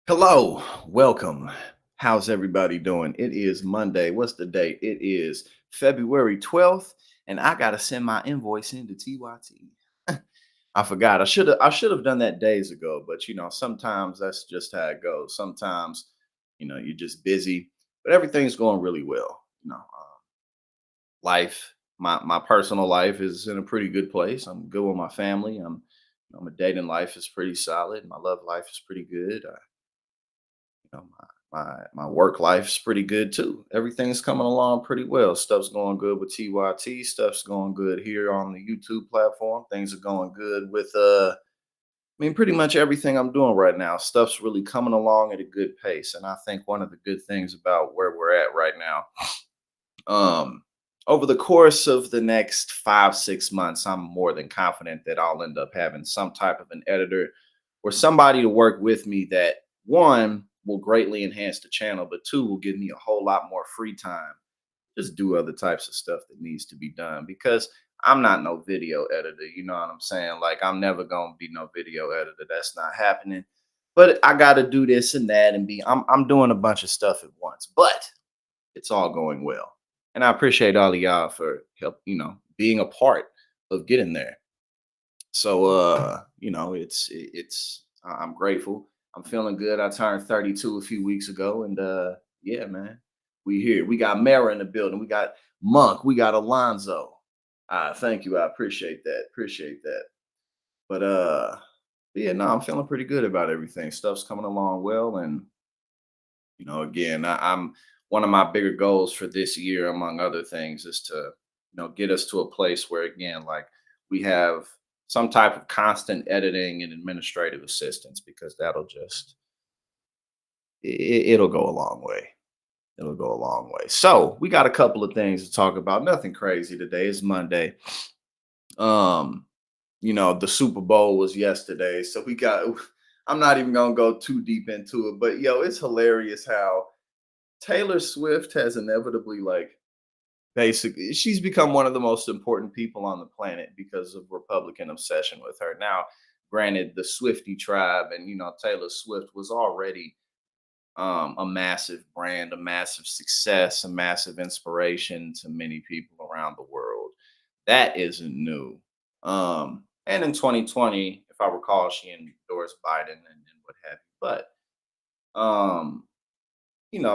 Hello, welcome. How's everybody doing? It is Monday. What's the date? It is February 12th, and I gotta send my invoice into TYT. I forgot. I should have done that days ago, but sometimes that's just how it goes. Sometimes, you're just busy, but everything's going really well. Life, my personal life is in a pretty good place. I'm good with my family. My dating life is pretty solid. My love life is pretty good. My work life's pretty good too. Everything's coming along pretty well. Stuff's going good with TYT. Stuff's going good here on the YouTube platform. Things are going good with pretty much everything I'm doing right now. Stuff's really coming along at a good pace. And I think one of the good things about where we're at right now, um, over the course of the next 5, 6 months, I'm more than confident that I'll end up having some type of an editor or somebody to work with me that one will greatly enhance the channel, but two will give me a whole lot more free time. Just do other types of stuff that needs to be done because I'm not no video editor. You know what I'm saying? Like I'm never gonna be no video editor. That's not happening. But I got to do this and that and be. I'm doing a bunch of stuff at once, but it's all going well. And I appreciate all of y'all for help. Being a part of getting there. So I'm grateful. I'm feeling good. I turned 32 a few weeks ago and yeah, man. We here. We got Mara in the building. We got Monk. We got Alonzo. Thank you. I appreciate that. Appreciate that. But yeah, no, I'm feeling pretty good about everything. Stuff's coming along well and again, I'm one of my bigger goals for this year, among other things, is to, get us to a place where, again, like we have some type of constant editing and administrative assistance because that'll just, it'll go a long way. It'll go a long way. So we got a couple of things to talk about. Nothing crazy today. It's Monday. Um, the Super Bowl was yesterday. So we got, I'm not even going to go too deep into it, but it's hilarious how Taylor Swift has inevitably basically she's become one of the most important people on the planet because of Republican obsession with her. Now, granted, the Swifty tribe and Taylor Swift was already a massive brand, a massive success, a massive inspiration to many people around the world. That isn't new. And in 2020, if I recall, she endorsed Biden and what have you. But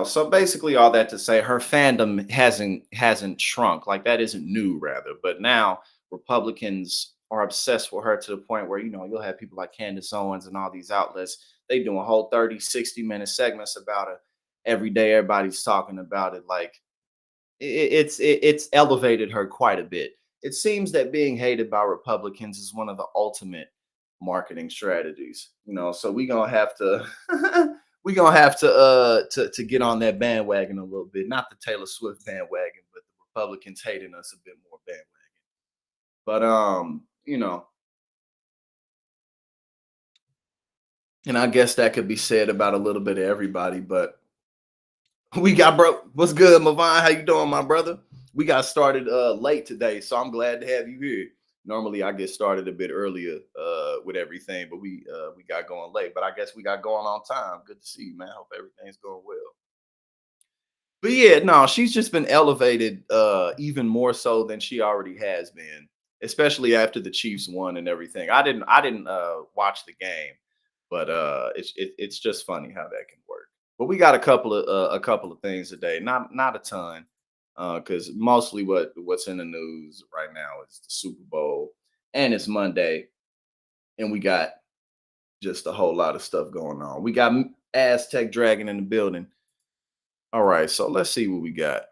so basically all that to say her fandom hasn't shrunk. Like that isn't new rather. But now Republicans are obsessed with her to the point where, you'll have people like Candace Owens and all these outlets, they doing whole 30, 60-minute segments about her every day. Everybody's talking about it. Like it's elevated her quite a bit. It seems that being hated by Republicans is one of the ultimate marketing strategies. So we gonna have to we gonna have to get on that bandwagon a little bit. Not the Taylor Swift bandwagon, but the Republicans hating us a bit more bandwagon. But and I guess that could be said about a little bit of everybody. But we got bro. What's good, Mavine? How you doing, my brother? We got started late today, so I'm glad to have you here. Normally I get started a bit earlier with everything, but we got going late. But I guess we got going on time. Good to see you, man. Hope everything's going well. But yeah, no, she's just been elevated even more so than she already has been, especially after the Chiefs won and everything. I didn't watch the game, but it's just funny how that can work. But we got a couple of things today, not a ton, because mostly what's in the news right now is the Super Bowl and it's Monday, and we got just a whole lot of stuff going on. We got Aztec Dragon in the building. All right, so let's see what we got.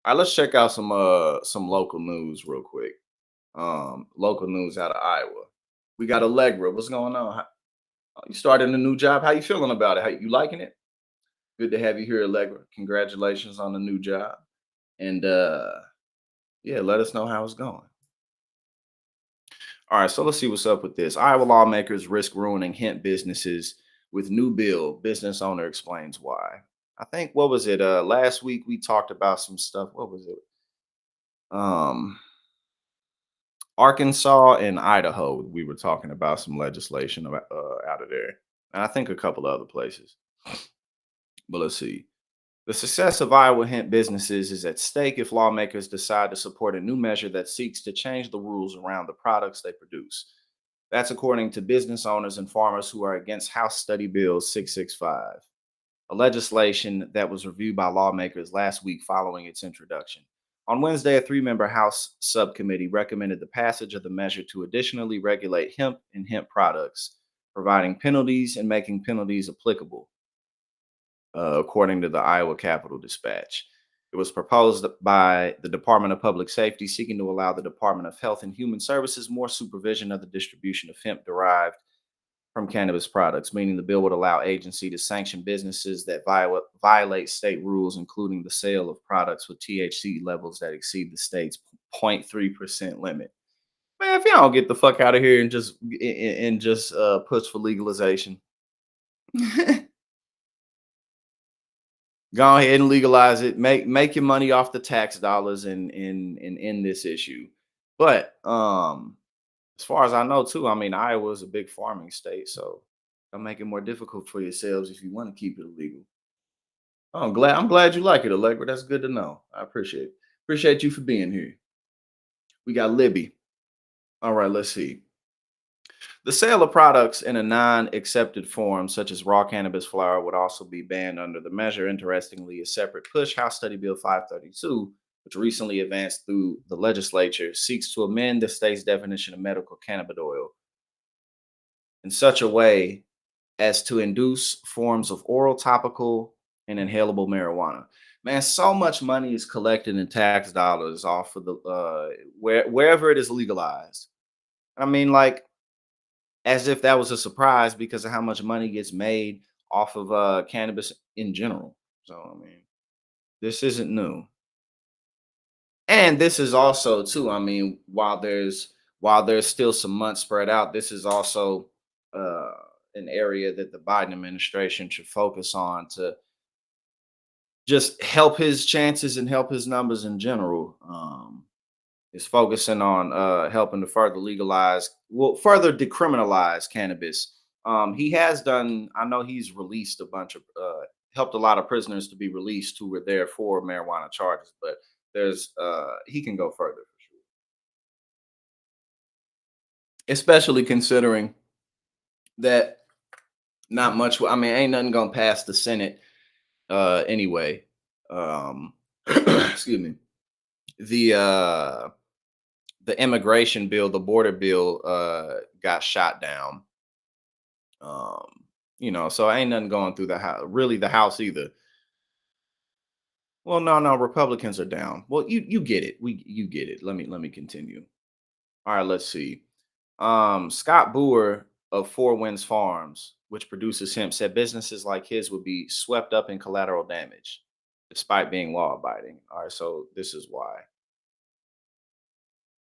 All right, let's check out some local news real quick. Local news out of Iowa. We got Allegra. What's going on? You started a new job. How you feeling about it? How you liking it? Good to have you here, Allegra. Congratulations on the new job. And yeah, let us know how it's going. All right, so let's see what's up with this. Iowa lawmakers risk ruining hemp businesses with new bill. Business owner explains why. I think what was it? Last week we talked about some stuff. What was it? Um, Arkansas and Idaho. We were talking about some legislation out of there, and I think a couple of other places. But let's see. The success of Iowa hemp businesses is at stake if lawmakers decide to support a new measure that seeks to change the rules around the products they produce. That's according to business owners and farmers who are against House Study Bill 665, a legislation that was reviewed by lawmakers last week following its introduction. On Wednesday, a three-member House subcommittee recommended the passage of the measure to additionally regulate hemp and hemp products, providing penalties and making penalties applicable, according to the Iowa Capitol Dispatch. It was proposed by the Department of Public Safety, seeking to allow the Department of Health and Human Services more supervision of the distribution of hemp derived from cannabis products, meaning the bill would allow agency to sanction businesses that violate state rules, including the sale of products with THC levels that exceed the state's 0.3% limit. Man, if y'all don't get the fuck out of here and just push for legalization, go ahead and legalize it. Make your money off the tax dollars and end this issue. But as far as I know, too, I mean Iowa is a big farming state, so it'll make it more difficult for yourselves if you want to keep it illegal. Oh, I'm glad you like it, Allegra. That's good to know. I appreciate you for being here. We got Libby. All right, let's see. The sale of products in a non accepted form, such as raw cannabis flower, would also be banned under the measure. Interestingly, a separate push, House Study Bill 532, which recently advanced through the legislature, seeks to amend the state's definition of medical cannabis oil in such a way as to induce forms of oral, topical, and inhalable marijuana. Man, so much money is collected in tax dollars off of the wherever it is legalized. I mean, like, as if that was a surprise because of how much money gets made off of cannabis in general. So I mean, this isn't new. And this is also too, I mean, while there's still some months spread out, this is also uh an area that the Biden administration should focus on to just help his chances and help his numbers in general. Is focusing on helping to further decriminalize cannabis. He has done. I know he's released a bunch of helped a lot of prisoners to be released who were there for marijuana charges, but there's he can go further for sure, especially considering that not much. I mean, ain't nothing gonna pass the Senate anyway. Um, excuse me. The the immigration bill, the border bill, got shot down. Um, so ain't nothing going through the house, really the House either. Well, no, no, Republicans are down. Well, you get it. You get it. Let me continue. All right, let's see. Scott Boer of Four Winds Farms, which produces hemp, said businesses like his would be swept up in collateral damage, despite being law abiding. All right, so this is why.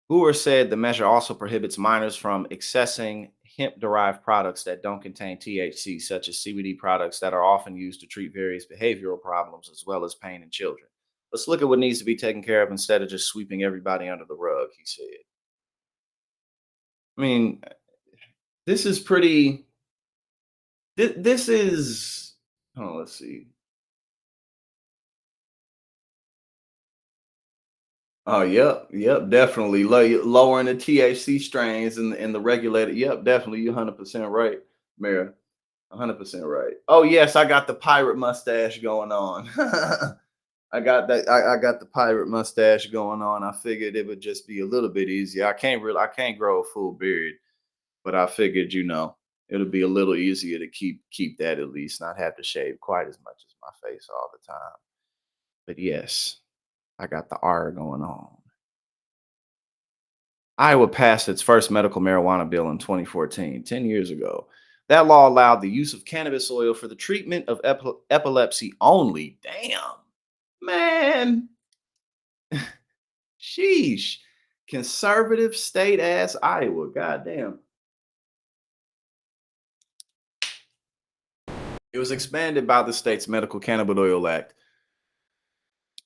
Boer said the measure also prohibits minors from accessing hemp derived products that don't contain THC, such as CBD products that are often used to treat various behavioral problems as well as pain in children. Let's look at what needs to be taken care of instead of just sweeping everybody under the rug, he said. I mean, this is pretty. This is. Oh, let's see. Oh, yep, yep, definitely. Lowering the THC strains and the regulated. Yep, definitely. You're 100% right, Mayor. 100% right. Oh yes, I got the pirate mustache going on. I got that. I got the pirate mustache going on. I figured it would just be a little bit easier. I can't grow a full beard, but I figured it'll be a little easier to keep that at least, not have to shave quite as much as my face all the time. But yes, I got the R going on. Iowa passed its first medical marijuana bill in 2014, 10 years ago. That law allowed the use of cannabis oil for the treatment of epilepsy only. Damn, man. Sheesh. Conservative state ass Iowa. Goddamn. It was expanded by the state's Medical Cannabis Oil Act,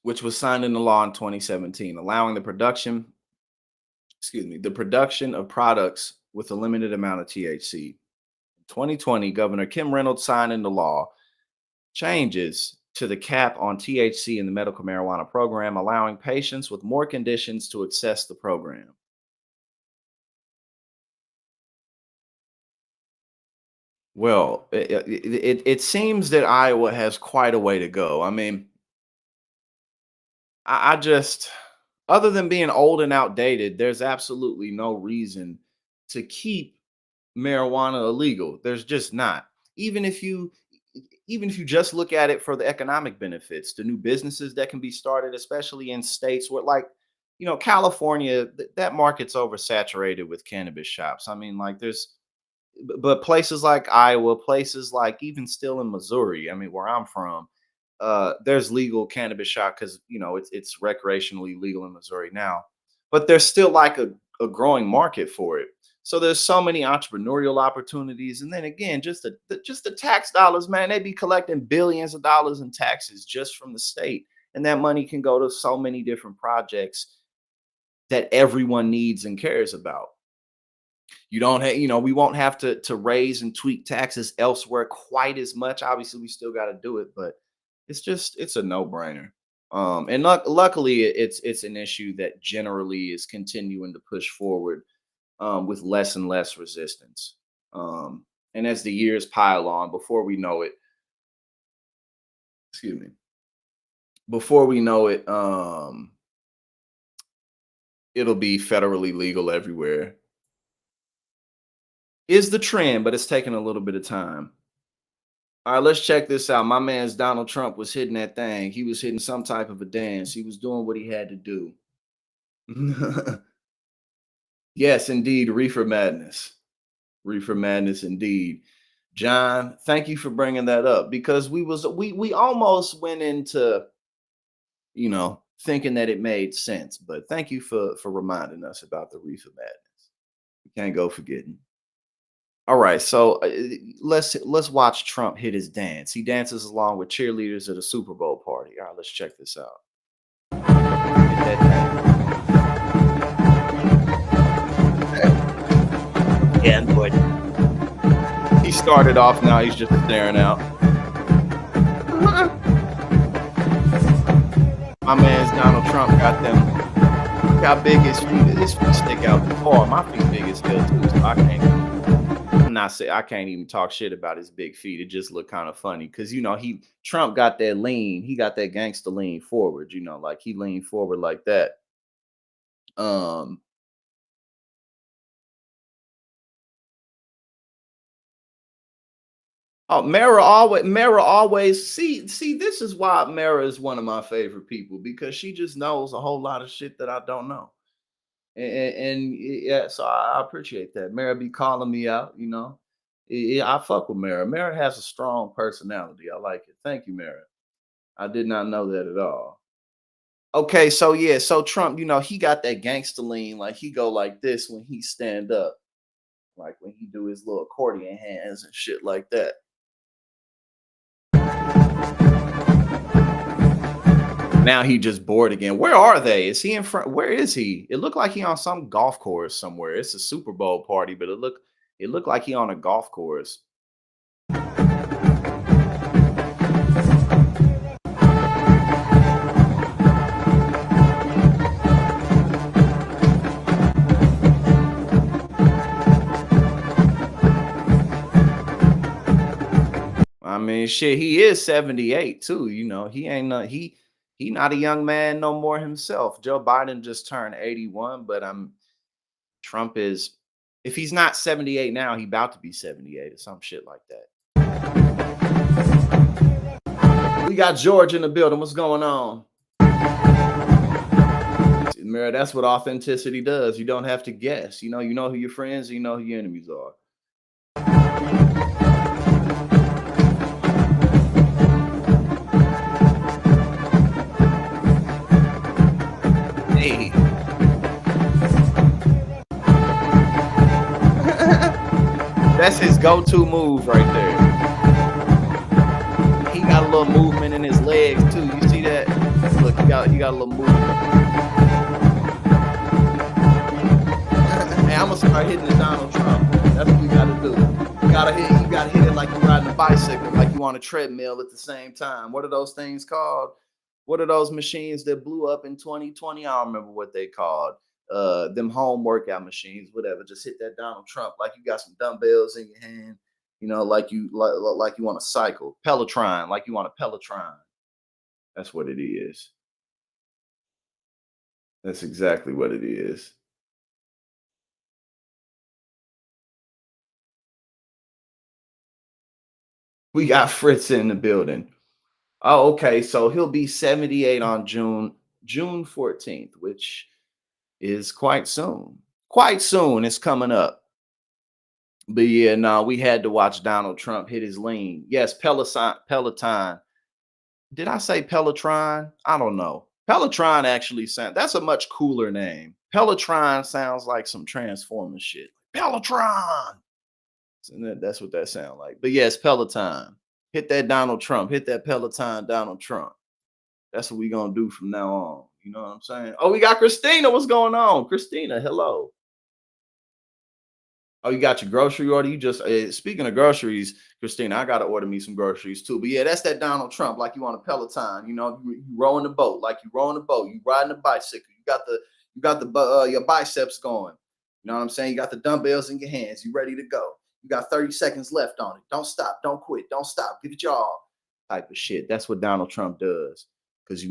which was signed into law in 2017, allowing the production of products with a limited amount of THC. 2020, Governor Kim Reynolds signed into law Changes to the cap on THC in the medical marijuana program, allowing patients with more conditions to access the program. Well, it seems that Iowa has quite a way to go. I mean, I just, other than being old and outdated, there's absolutely no reason to keep marijuana illegal. There's just not. Even if you even if you just look at it for the economic benefits, the new businesses that can be started, especially in states where like, California, that market's oversaturated with cannabis shops. I mean, like but places like Iowa, places like even still in Missouri, I mean, where I'm from, there's legal cannabis shop because it's recreationally legal in Missouri now, but there's still like a growing market for it. So there's so many entrepreneurial opportunities, and then again, just the tax dollars, man. They be collecting billions of dollars in taxes just from the state, and that money can go to so many different projects that everyone needs and cares about. You don't have, we won't have to raise and tweak taxes elsewhere quite as much. Obviously, we still got to do it, but it's a no-brainer. And luckily it's an issue that generally is continuing to push forward with less and less resistance. And as the years pile on, before we know it, excuse me, before we know it, it'll be federally legal everywhere. Is the trend, but it's taking a little bit of time. All right, let's check this out. My man's Donald Trump was hitting that thing. He was hitting some type of a dance. He was doing what he had to do. Yes, indeed. Reefer madness. Reefer madness, indeed. John, thank you for bringing that up because we almost went into thinking that it made sense. But thank you for reminding us about the reefer madness. We can't go forgetting. All right, so let's watch Trump hit his dance. He dances along with cheerleaders at a Super Bowl party. All right, let's check this out. Hit that dance. Yeah, boy. He started off. Now he's just staring out. My man's Donald Trump got them. Look how big his feet. His feet stick out the car. My feet big as hell too, so I can't. I can't even talk shit about his big feet. It just looked kind of funny because Trump got that lean, he got that gangster lean forward, like he leaned forward like that. Um oh, Mara always see this is why Mara is one of my favorite people because she just knows a whole lot of shit that I don't know. And yeah, so I appreciate that. Mara be calling me out. Yeah, I fuck with Mara. Mara has a strong personality. I like it. Thank you, Mara. I did not know that at all. Okay, so yeah, so Trump, he got that gangster lean, like he go like this when he stand up, like when he do his little accordion hands and shit like that. Now he just bored again. Where are they? Is he in front? Where is he? It looked like he on some golf course somewhere. It's a Super Bowl party, but it looked like he on a golf course. I mean, shit, he is 78 too. He ain't not he not a young man no more himself. Joe Biden just turned 81, but Trump is if he's not 78 now, he about to be 78 or some shit like that. We got George in the building. What's going on? Mira, that's what authenticity does. You don't have to guess. You know who your friends, you know who your enemies are. Hey. That's his go-to move right there. He got a little movement in his legs too. You see that? Look, he got a little movement. Hey, I'm gonna start hitting the Donald Trump. That's what we gotta do. you gotta hit it like you're riding a bicycle, like you on a treadmill at the same time. What are those things called? What are those machines that blew up in 2020? I don't remember what they called. Them home workout machines, whatever. Just hit that Donald Trump like you got some dumbbells in your hand, like you want to cycle. Peloton, like you want a Peloton. That's what it is. That's exactly what it is. We got Fritz in the building. Oh, okay. So he'll be 78 on June 14th, which is quite soon. Quite soon. It's coming up. But yeah, no, we had to watch Donald Trump hit his lean. Yes, Peloton. Did I say Peloton? I don't know. Peloton actually sound that's a much cooler name. Peloton sounds like some Transformers shit. Peloton. And that's what that sounds like. But yes, Peloton. Hit that Donald Trump. Hit that Peloton Donald Trump. That's what we gonna do from now on. You know what I'm saying? Oh, we got Christina. What's going on? Christina, hello. Oh, you got your grocery order. You just speaking of groceries, Christina, I gotta order me some groceries too. But yeah, that's that Donald Trump, like you on a Peloton. You rowing the boat, like you rowing the boat. You riding a bicycle. You got your biceps going. You know what I'm saying? You got the dumbbells in your hands. You ready to go. You got 30 seconds left on it. Don't stop. Don't quit. Don't stop. Give it your all. Type of shit. That's what Donald Trump does. Because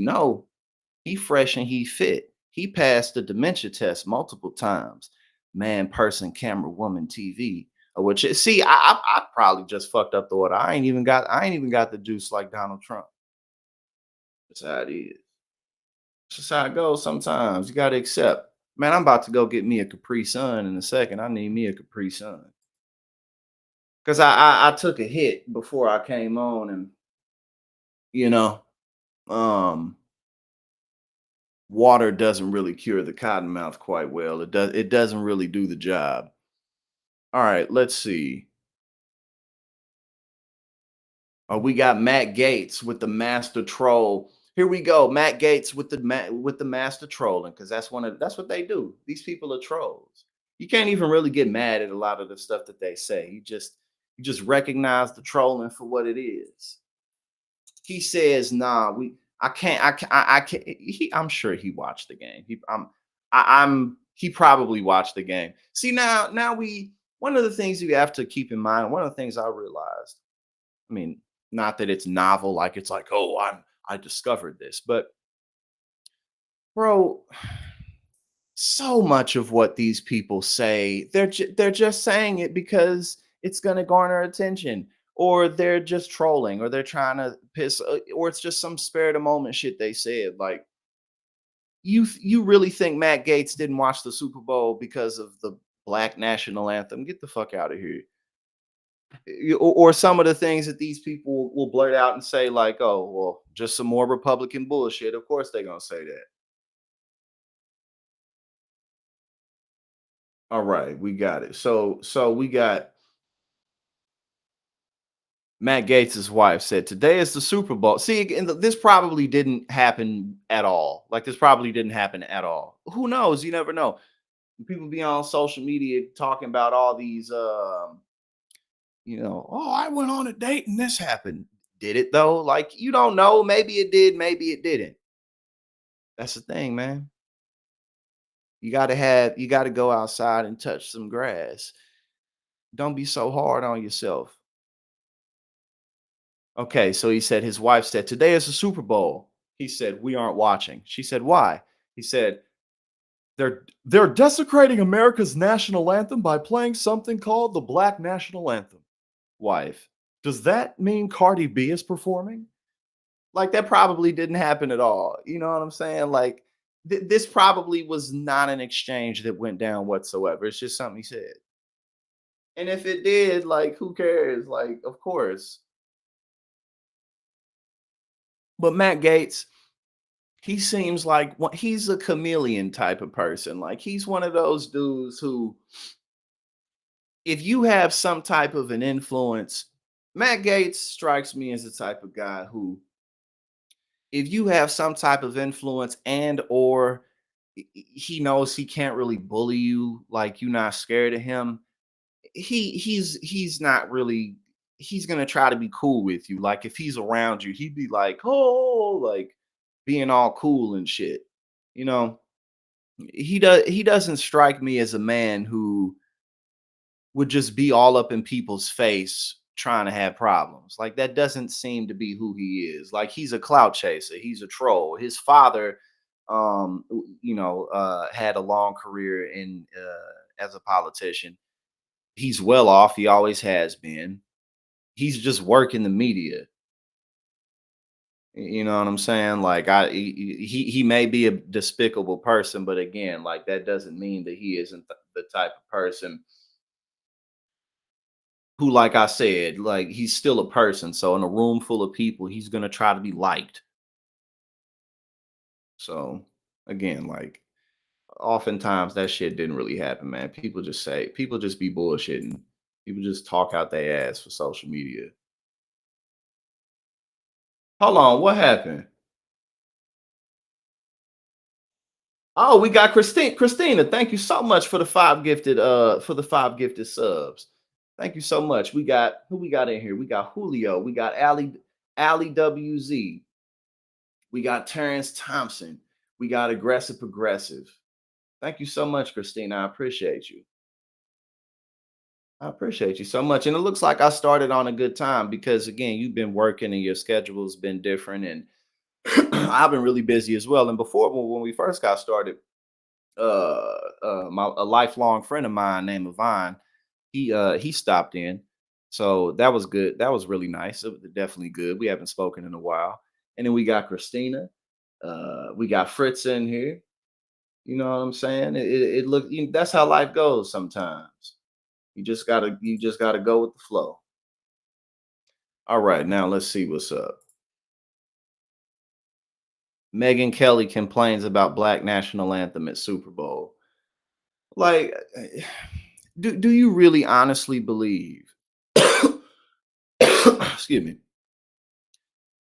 he fresh and he fit. He passed the dementia test multiple times. Man, person, camera, woman, TV. Which see, I probably just fucked up the order. I ain't even got the juice like Donald Trump. That's how it is. That's just how it goes sometimes. You gotta accept. Man, I'm about to go get me a Capri Sun in a second. I need me a Capri Sun. Because I took a hit before I came on and you know, um water doesn't really cure the cottonmouth quite well. It doesn't really do the job. All right, let's see. We got Matt Gates with the master troll. Here we go. Matt Gates with the master trolling because that's what they do. These people are trolls. You can't even really get mad at a lot of the stuff that they say. You just recognize the trolling for what it is. He says, "Nah, I can't. I can't." I'm sure he watched the game. He probably watched the game. See now we one of the things you have to keep in mind. One of the things I realized. I mean, not that it's novel, like it's like, oh, I discovered this, but bro, so much of what these people say, they're just saying it because it's gonna garner attention, or they're just trolling, or they're trying to piss, or it's just some spare of the moment shit they said. Like, you really think Matt Gates didn't watch the Super Bowl because of the Black national anthem? Get the fuck out of here. Or some of the things that these people will blurt out and say, like, oh, well, just some more Republican bullshit. Of course they're gonna say that. All right, we got it. So we got Matt Gates' wife said today is the Super Bowl. See, again, this probably didn't happen at all. Like, this probably didn't happen at all. Who knows? You never know. People be on social media talking about all these oh, I went on a date and this happened. Did it though? Like, you don't know. Maybe it did, maybe it didn't. That's the thing, man. You gotta go outside and touch some grass. Don't be so hard on yourself. Okay, so he said his wife said, "Today is the Super Bowl." He said, "We aren't watching." She said, "Why?" He said, "They're desecrating America's national anthem by playing something called the Black National Anthem." Wife, does that mean Cardi B is performing? Like, that probably didn't happen at all. You know what I'm saying? Like, this probably was not an exchange that went down whatsoever. It's just something he said. And if it did, like, who cares? Like, of course. But Matt Gates, he seems like he's a chameleon type of person. Like, he's one of those dudes who, if you have some type of an influence, Matt Gates strikes me as the type of guy who, if you have some type of influence and or he knows he can't really bully you, like you're not scared of him, he's not really, he's gonna try to be cool with you. Like if he's around you, he'd be like, oh, like being all cool and shit. You know, he doesn't strike me as a man who would just be all up in people's face trying to have problems. Like that doesn't seem to be who he is. Like he's a clout chaser, he's a troll. His father had a long career in as a politician. He's well off, he always has been. He's just working the media. You know what I'm saying? Like he may be a despicable person, but again, like that doesn't mean that he isn't the type of person who, like I said, like he's still a person. So in a room full of people, he's gonna try to be liked. So again, like oftentimes that shit didn't really happen, man. People just be bullshitting. People just talk out their ass for social media. Hold on, what happened? Oh, we got Christine. Christina, thank you so much for the five gifted subs. Thank you so much. We got who we got in here? We got Julio, we got Ali WZ, we got Terrence Thompson, we got Aggressive Progressive. Thank you so much, Christina. I appreciate you. I appreciate you so much. And it looks like I started on a good time because again, you've been working and your schedule's been different. And I've been really busy as well. And before when we first got started, a lifelong friend of mine named Yvonne, he stopped in. So that was good. That was really nice. It was definitely good. We haven't spoken in a while. And then we got Christina. We got Fritz in here. You know what I'm saying? It look, that's how life goes sometimes. You just gotta go with the flow. All right, now let's see what's up. Megan Kelly complains about Black national anthem at Super Bowl. Like, do you really honestly believe? Excuse me.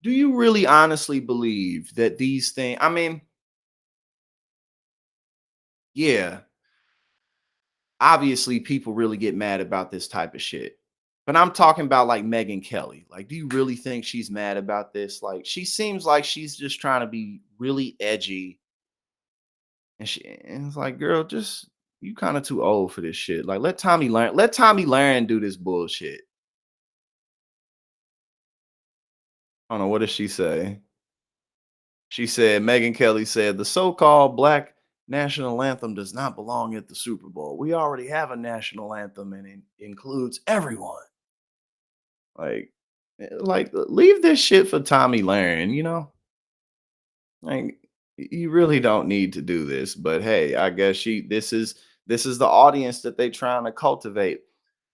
Do you really honestly believe that these things? I mean, yeah, obviously people really get mad about this type of shit. But I'm talking about like Megan Kelly. Like, do you really think she's mad about this? Like, she seems like she's just trying to be really edgy. And it's like, girl, just you kind of too old for this shit. Like, let Tommy learn. Let Tommy learn do this bullshit. I don't know. What does she say? She said, Megan Kelly said, the so called Black national anthem does not belong at the Super Bowl. We already have a national anthem and it includes everyone. Like, leave this shit for Tommy Lahren, you know? Like, you really don't need to do this. But hey, I guess this is the audience that they trying to cultivate.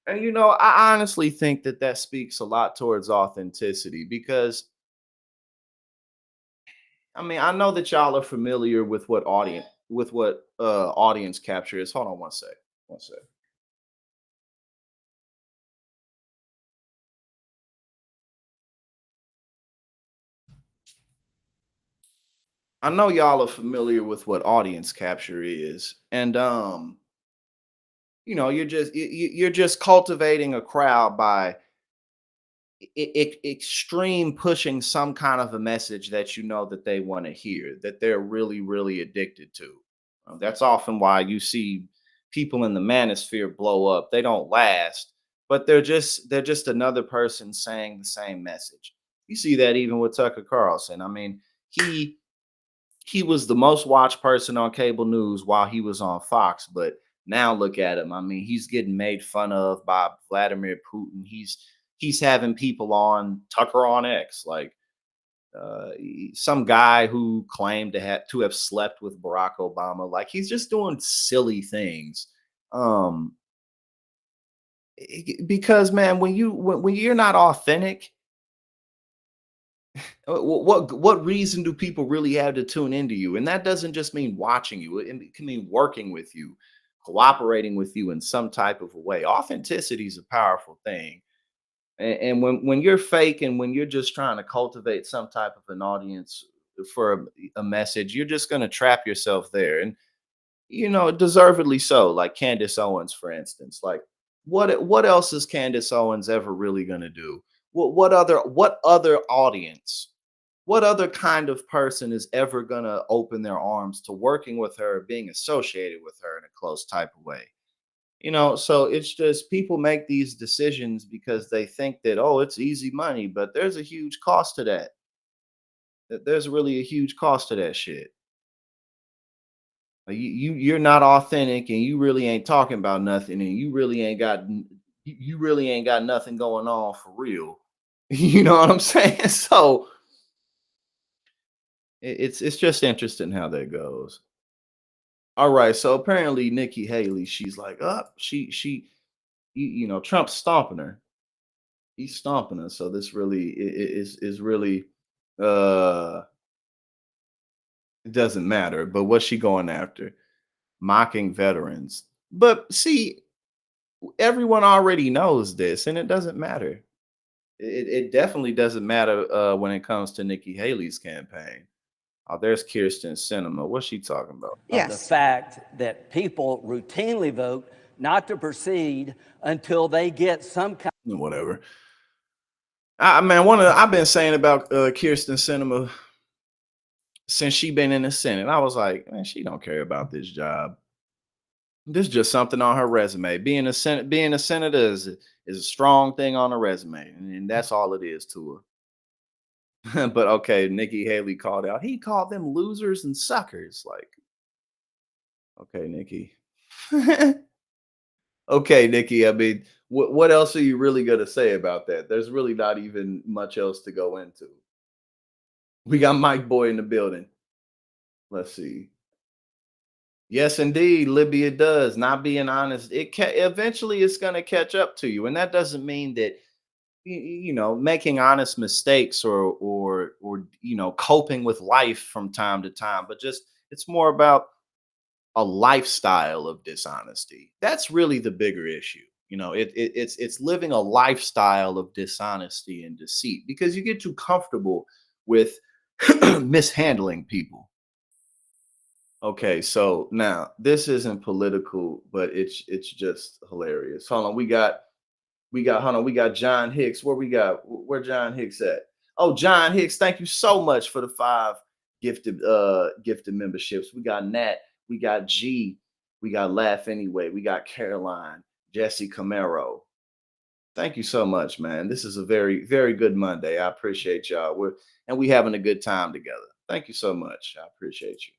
And I honestly think that that speaks a lot towards authenticity because I mean, I know that y'all are familiar with what audience capture is. Hold on one sec. One sec. I know y'all are familiar with what audience capture is. And you're just cultivating a crowd by extreme pushing some kind of a message that you know that they want to hear, that they're really, really addicted to. That's often why you see people in the manosphere blow up. They don't last, but they're just another person saying the same message. You see that even with Tucker Carlson. I mean, he was the most watched person on cable news while he was on Fox, but now look at him. I mean, he's getting made fun of by Vladimir Putin. He's having people on Tucker on X, like some guy who claimed to have slept with Barack Obama. Like he's just doing silly things. Um, because man, when you're not authentic, what reason do people really have to tune into you? And that doesn't just mean watching you; it can mean working with you, cooperating with you in some type of a way. Authenticity is a powerful thing. And when you're fake and when you're just trying to cultivate some type of an audience for a message, you're just going to trap yourself there. And deservedly so. Like Candace Owens, for instance, like What else is Candace Owens ever really gonna do? What other audience? What other kind of person is ever gonna open their arms to working with her, being associated with her in a close type of way? So it's just people make these decisions because they think that, oh, it's easy money, but there's a huge cost to that. There's really a huge cost to that shit. You're not authentic, and you really ain't talking about nothing, and you really ain't got nothing going on for real. You know what I'm saying? So it's just interesting how that goes. All right, so apparently Nikki Haley, she's like, up, Trump's stomping her. He's stomping her. So this really is really uh it doesn't matter. But what's she going after? Mocking veterans. But see, everyone already knows this, and it doesn't matter. It definitely doesn't matter when it comes to Nikki Haley's campaign. Oh, there's Kirsten Sinema. What's she talking about? Of the fact that people routinely vote not to proceed until they get some kind. Whatever. Man, I've been saying about Kirsten Sinema since she been in the Senate. I was like, man, she don't care about this job. This is just something on her resume. Being a senator is a strong thing on a resume, and that's all it is to her. But okay, Nikki Haley called out. He called them losers and suckers. Like, okay, Nikki. Okay, Nikki. I mean, what else are you really gonna say about that? There's really not even much else to go into. We got Mike Boy in the building. Let's see. Yes, indeed, Libya does. Not being honest, eventually it's going to catch up to you, and that doesn't mean that making honest mistakes or coping with life from time to time, but just it's more about a lifestyle of dishonesty. That's really the bigger issue. It's living a lifestyle of dishonesty and deceit because you get too comfortable with mishandling people. Okay, so now this isn't political, but it's just hilarious. Hold on, we got John Hicks. Where John Hicks at? Oh, John Hicks, thank you so much for the 5 gifted memberships. We got Nat, we got G, we got Laugh Anyway, we got Caroline, Jesse Camaro. Thank you so much, man. This is a very, very good Monday. I appreciate y'all. We having a good time together. Thank you so much. I appreciate you.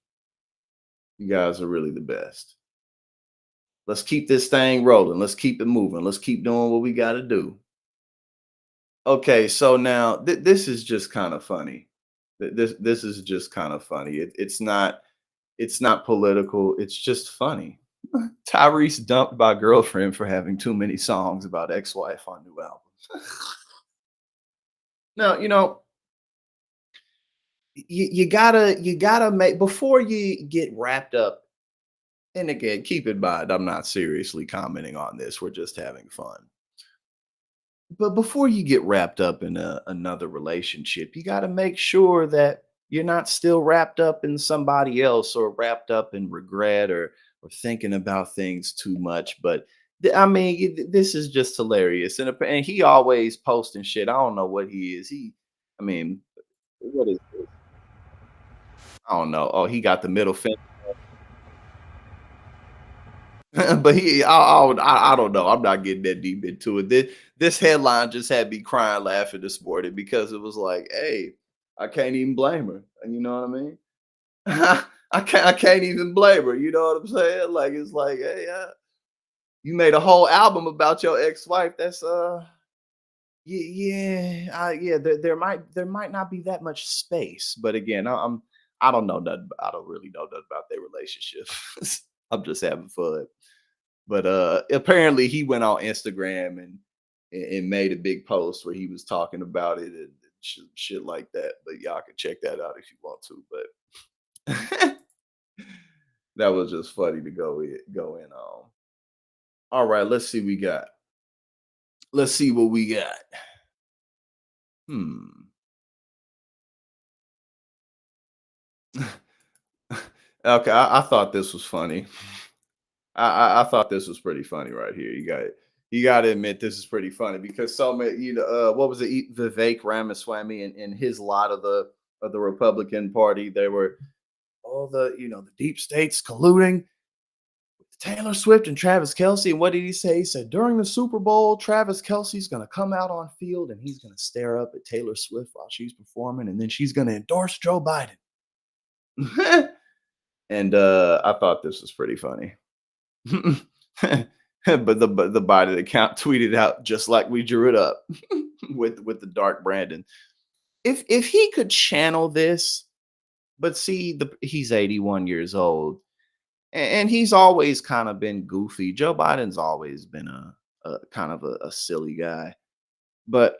You guys are really the best. Let's keep this thing rolling. Let's keep it moving. Let's keep doing what we got to do. Okay, so now this is just kind of funny. This is just kind of funny. It's not political. It's just funny. Tyrese dumped by girlfriend for having too many songs about ex-wife on new album. Now, you gotta make before you get wrapped up. And again, keep in mind, I'm not seriously commenting on this. We're just having fun. But before you get wrapped up in another relationship, you got to make sure that you're not still wrapped up in somebody else or wrapped up in regret or thinking about things too much. But I mean, this is just hilarious, and he always posting shit. I don't know what he is. I mean, what is this? I don't know. Oh, he got the middle finger. But I don't know. I'm not getting that deep into it. This headline just had me crying, laughing this morning because it was like, hey, I can't even blame her. And you know what I mean? I can't even blame her. You know what I'm saying? Like it's like, hey, you made a whole album about your ex-wife. That's yeah. There might not be that much space. But again, I don't know nothing. I don't really know nothing about their relationship. I'm just having fun. But apparently he went on Instagram and made a big post where he was talking about it and shit like that. But y'all can check that out if you want to. But that was just funny to go in on. All right, let's see we got. Let's see what we got. Hmm. Okay, I thought this was funny. I thought this was pretty funny right here. You got to admit this is pretty funny because so many, what was it, Vivek Ramaswamy and his lot of the Republican Party, they were all the deep states colluding with Taylor Swift and Travis Kelsey. And what did he say? He said during the Super Bowl, Travis Kelsey's going to come out on field and he's going to stare up at Taylor Swift while she's performing, and then she's going to endorse Joe Biden. And I thought this was pretty funny. But the Biden account tweeted out just like we drew it up with the dark Brandon. If he could channel this, but see, he's 81 years old, and he's always kind of been goofy. Joe Biden's always been a kind of a silly guy, but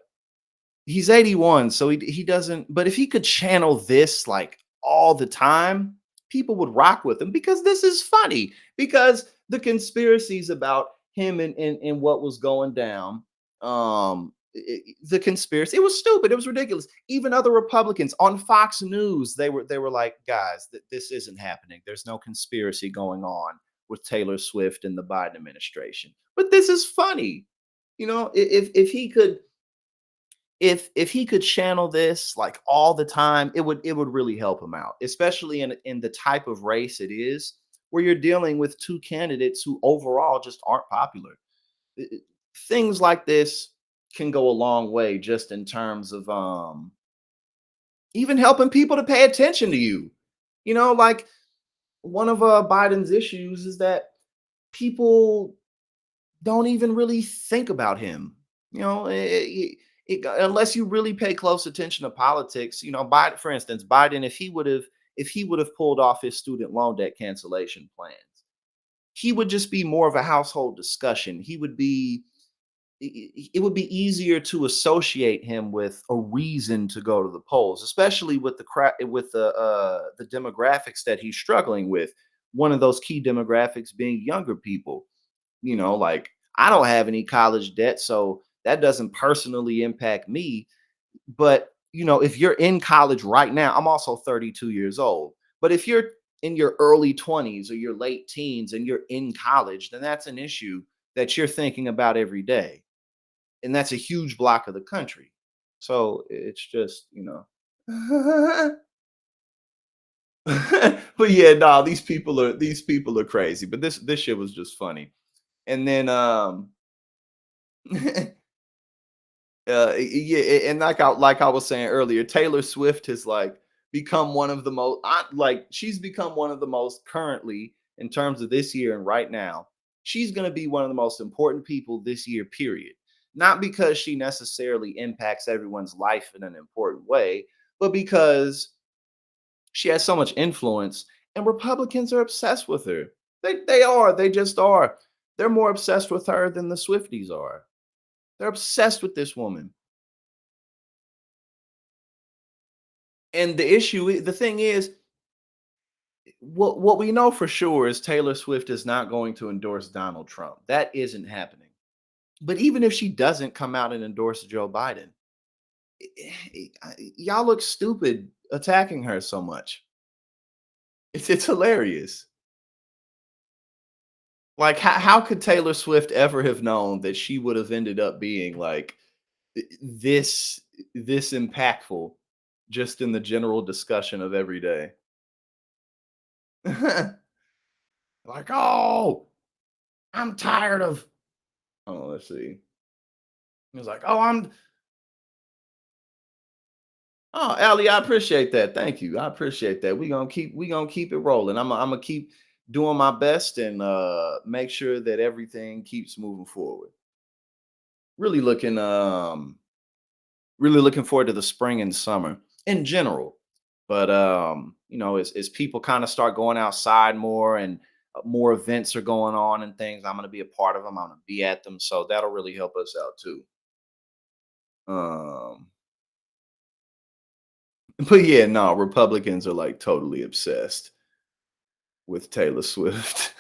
he's 81, so he doesn't. But if he could channel this like all the time, people would rock with him because this is funny. Because the conspiracies about him and what was going down, the conspiracy, it was stupid, it was ridiculous. Even other Republicans on Fox News, they were like, guys, this isn't happening. There's no conspiracy going on with Taylor Swift and the Biden administration. But this is funny. If he could if he could channel this like all the time, it would really help him out, especially in the type of race it is, where you're dealing with two candidates who overall just aren't popular. I- I- Things like this can go a long way just in terms of even helping people to pay attention to you. Like one of Biden's issues is that people don't even really think about him. Unless you really pay close attention to politics. Biden, for instance, Biden, if he would have pulled off his student loan debt cancellation plans, he would just be more of a household discussion. It would be easier to associate him with a reason to go to the polls, especially with the demographics that he's struggling with. One of those key demographics being younger people. Like I don't have any college debt, so that doesn't personally impact me. But if you're in college right now, I'm also 32 years old. But if you're in your early 20s or your late teens and you're in college, then that's an issue that you're thinking about every day. And that's a huge block of the country. So it's just, but yeah, no, these people are crazy. But this shit was just funny. And then yeah, and like I was saying earlier, Taylor Swift has like become one of the most she's become one of the most currently in terms of this year and right now. She's going to be one of the most important people this year, period. Not because she necessarily impacts everyone's life in an important way, but because she has so much influence and Republicans are obsessed with her. They are. They just are. They're more obsessed with her than the Swifties are. They're obsessed with this woman. And the thing is, what we know for sure is Taylor Swift is not going to endorse Donald Trump. That isn't happening. But even if she doesn't come out and endorse Joe Biden, y'all look stupid attacking her so much. It's hilarious. Like how could Taylor Swift ever have known that she would have ended up being like this this impactful just in the general discussion of every day? Like, oh, I'm tired of. Oh, let's see. He was like, oh, I'm. Oh, Allie, I appreciate that. Thank you. I appreciate that. We gonna keep it rolling. I'm gonna keep doing my best and make sure that everything keeps moving forward. Really looking forward to the spring and summer in general. But as people kind of start going outside more and more events are going on and things, I'm going to be a part of them. I'm going to be at them, so that'll really help us out too. Um, but yeah, no, Republicans are like totally obsessed with Taylor Swift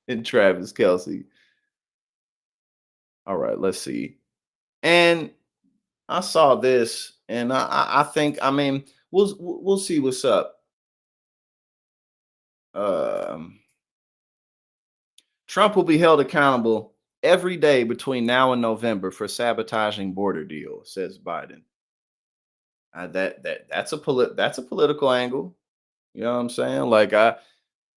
and Travis Kelsey. All right, let's see. And I saw this, and I think we'll see what's up. Um, Trump will be held accountable every day between now and November for sabotaging border deal, says Biden. That's a political angle. You know what I'm saying? Like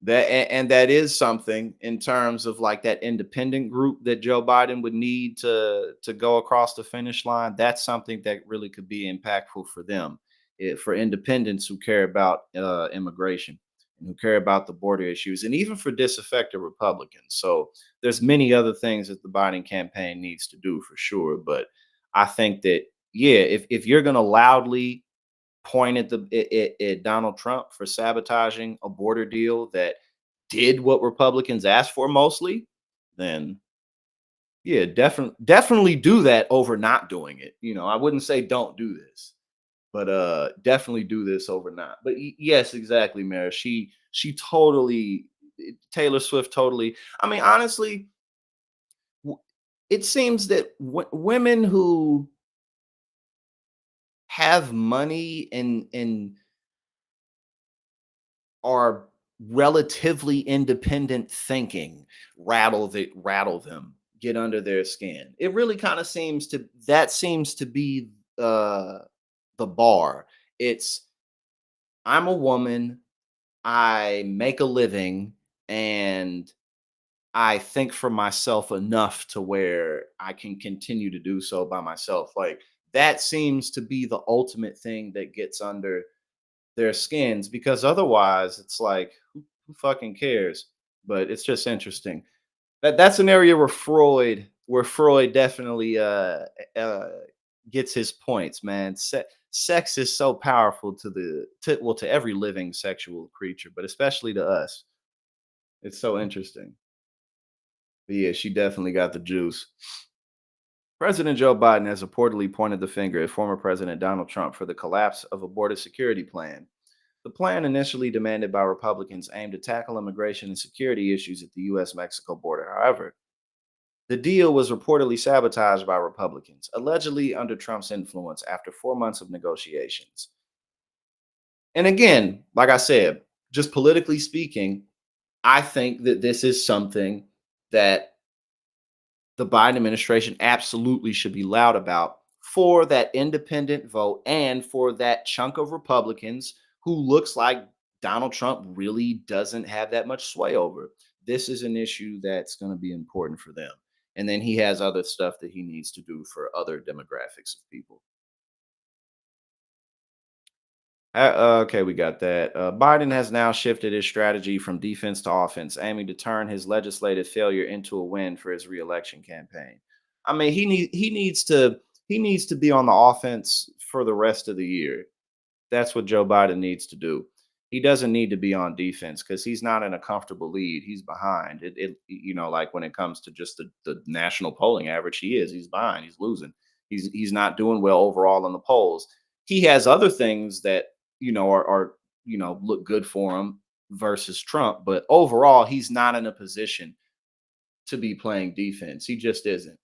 and that is something in terms of like that independent group that Joe Biden would need to go across the finish line. That's something that really could be impactful for them, for independents who care about immigration and who care about the border issues, and even for disaffected Republicans. So there's many other things that the Biden campaign needs to do for sure. But I think that yeah, if you're going to loudly point at at Donald Trump for sabotaging a border deal that did what Republicans asked for mostly, then yeah, definitely do that over not doing it. You know, I wouldn't say don't do this, but definitely do this over not. But yes, exactly, Mara. She totally Taylor Swift totally. I mean, honestly, w- it seems that women who have money and are relatively independent thinking rattle them, get under their skin. It really kind of seems to be uh the bar. It's I'm a woman, I make a living, and I think for myself enough to where I can continue to do so by myself. Like that seems to be the ultimate thing that gets under their skins, because otherwise it's like who fucking cares? But it's just interesting. That's an area where Freud definitely uh gets his points, man. Sex is so powerful to every living sexual creature, but especially to us. It's so interesting. But yeah, she definitely got the juice. President Joe Biden has reportedly pointed the finger at former President Donald Trump for the collapse of a border security plan. The plan, initially demanded by Republicans, aimed to tackle immigration and security issues at the U.S. Mexico border. However, the deal was reportedly sabotaged by Republicans, allegedly under Trump's influence after 4 months of negotiations. And again, like I said, just politically speaking, I think that this is something that the Biden administration absolutely should be loud about for that independent vote and for that chunk of Republicans who looks like Donald Trump really doesn't have that much sway over. This is an issue that's going to be important for them. And then he has other stuff that he needs to do for other demographics of people. Okay, we got that. Biden has now shifted his strategy from defense to offense, aiming to turn his legislative failure into a win for his reelection campaign. I mean, he needs to be on the offense for the rest of the year. That's what Joe Biden needs to do. He doesn't need to be on defense because he's not in a comfortable lead. He's behind. Like when it comes to just the national polling average, he's behind. He's losing. He's not doing well overall in the polls. He has other things that are look good for him versus Trump, but overall, he's not in a position to be playing defense. He just isn't.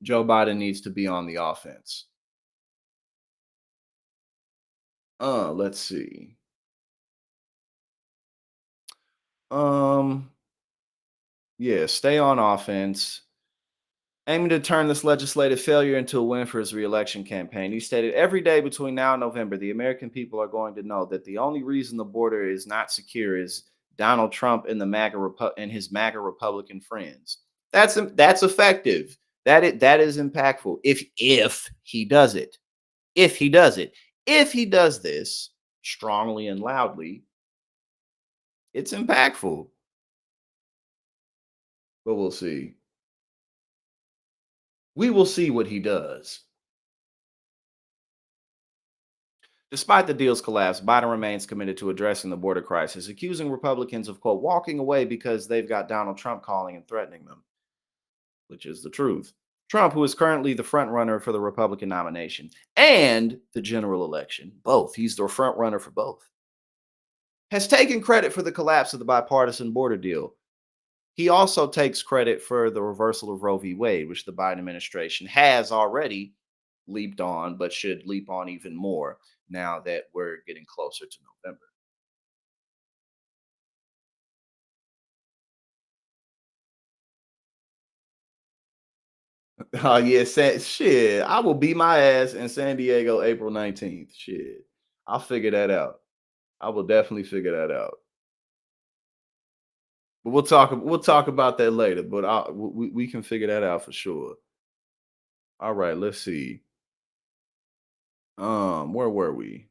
Joe Biden needs to be on the offense. Let's see. Um, yeah, stay on offense. Aiming to turn this legislative failure into a win for his reelection campaign, he stated, "Every day between now and November, the American people are going to know that the only reason the border is not secure is Donald Trump and and his MAGA Republican friends." That's effective. That is impactful. If he does it, if he does it, if he does this strongly and loudly, it's impactful. But we'll see. We will see what he does. Despite the deal's collapse, Biden remains committed to addressing the border crisis, accusing Republicans of, quote, walking away because they've got Donald Trump calling and threatening them, which is the truth. Trump, who is currently the front runner for the Republican nomination and the general election, both, he's the front runner for both, has taken credit for the collapse of the bipartisan border deal. He also takes credit for the reversal of Roe v. Wade, which the Biden administration has already leaped on, but should leap on even more now that we're getting closer to November. Oh yeah, shit. I will beat my ass in San Diego April 19th. Shit. I'll figure that out. I will definitely figure that out. But we'll talk about that later. But we can figure that out for sure. All right, let's see. Where were we?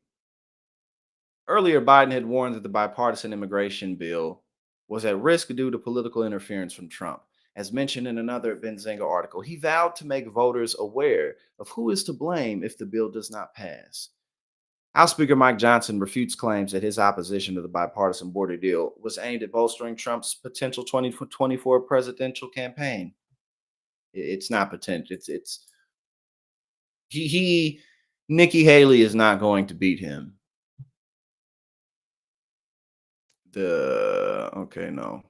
Earlier, Biden had warned that the bipartisan immigration bill was at risk due to political interference from Trump. As mentioned in another Benzinga article, he vowed to make voters aware of who is to blame if the bill does not pass. House Speaker Mike Johnson refutes claims that his opposition to the bipartisan border deal was aimed at bolstering Trump's potential 2024 presidential campaign. It's not potential. It's he Nikki Haley is not going to beat him. The okay, no.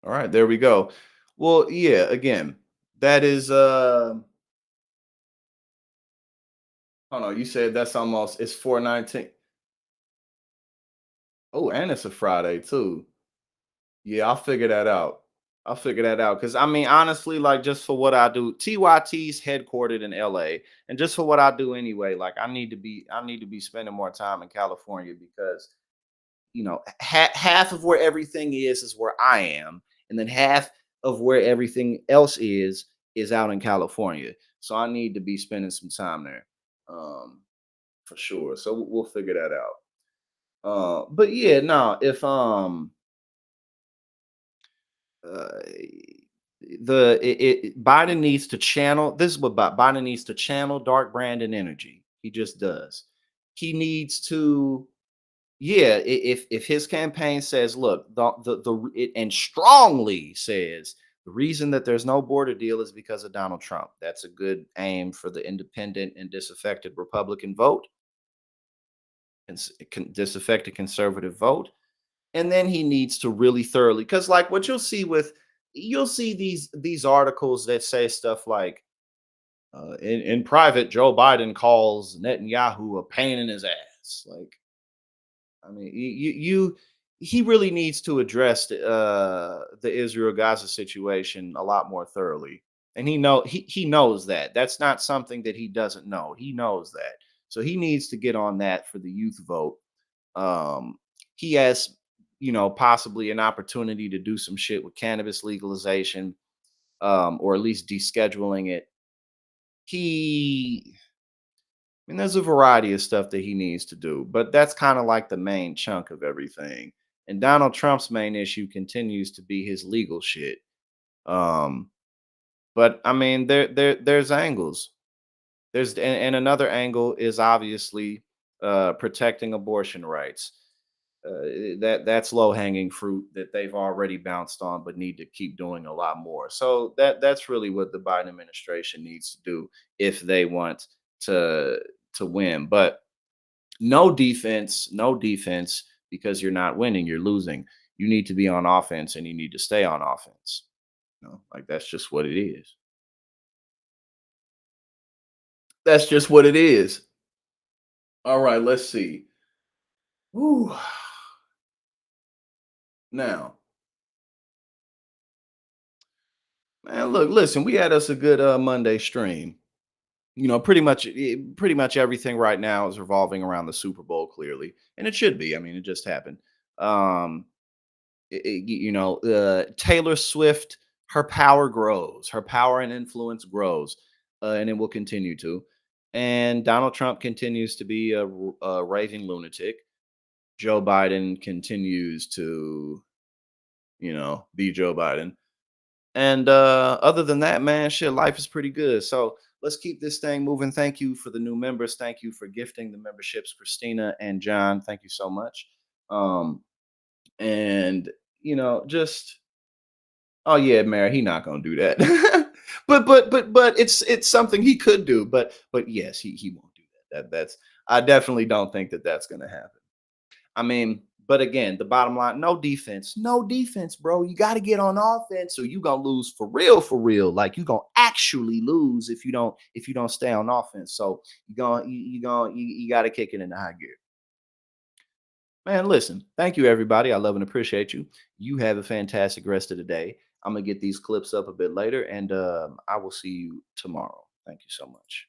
All right, there we go. Well, yeah, again, that is oh no, you said that's almost it's 419. Oh, and it's a Friday too. Yeah, I'll figure that out. I'll figure that out. Cause I mean, honestly, like just for what I do, TYT's headquartered in LA. And just for what I do anyway, like I need to be spending more time in California because half of where everything is where I am, and then half of where everything else is out in California. So I need to be spending some time there, um, for sure. So we'll figure that out. But yeah, no, if uh, Biden needs to channel this is what Biden needs to channel dark brand and energy. He just does. He needs to if his campaign says, look, and strongly says the reason that there's no border deal is because of Donald Trump. That's a good aim for the independent and disaffected Republican vote, and disaffected conservative vote. And then he needs to really thoroughly, because like what you'll see these articles that say stuff like in private, Joe Biden calls Netanyahu a pain in his ass. Like, I mean, he really needs to address the Israel Gaza situation a lot more thoroughly, and he knows that. That's not something that he doesn't know. He knows that, so he needs to get on that for the youth vote. Um, he has, possibly an opportunity to do some shit with cannabis legalization, or at least descheduling it. He mean, there's a variety of stuff that he needs to do, but that's kind of like the main chunk of everything. And Donald Trump's main issue continues to be his legal shit. Um, but I mean, there's angles. And another angle is obviously protecting abortion rights. That's low hanging fruit that they've already bounced on, but need to keep doing a lot more. So that's really what the Biden administration needs to do if they want to to win. But no defense, because you're not winning, you're losing. You need to be on offense, and you need to stay on offense. Like that's just what it is. That's just what it is. All right, let's see. Whew. Now, man, look, listen, we had us a good Monday stream. Pretty much everything right now is revolving around the Super Bowl, clearly, and it should be. I mean, it just happened. Um, Taylor Swift, her power grows, her power and influence grows, and it will continue to. And Donald Trump continues to be a raving lunatic. Joe Biden continues to, be Joe Biden. And other than that, man, shit, life is pretty good. So let's keep this thing moving. Thank you for the new members. Thank you for gifting the memberships, Christina and John. Thank you so much. And just oh yeah, Mary, he not gonna do that. but it's something he could do. But yes, he won't do that. That's I definitely don't think that that's gonna happen. I mean, but again, the bottom line, no defense. No defense, bro. You got to get on offense, or you gonna lose for real, for real. Like you gonna actually lose if you don't stay on offense. So you gotta kick it into high gear. Man, listen, thank you everybody. I love and appreciate you. You have a fantastic rest of the day. I'm gonna get these clips up a bit later, and I will see you tomorrow. Thank you so much.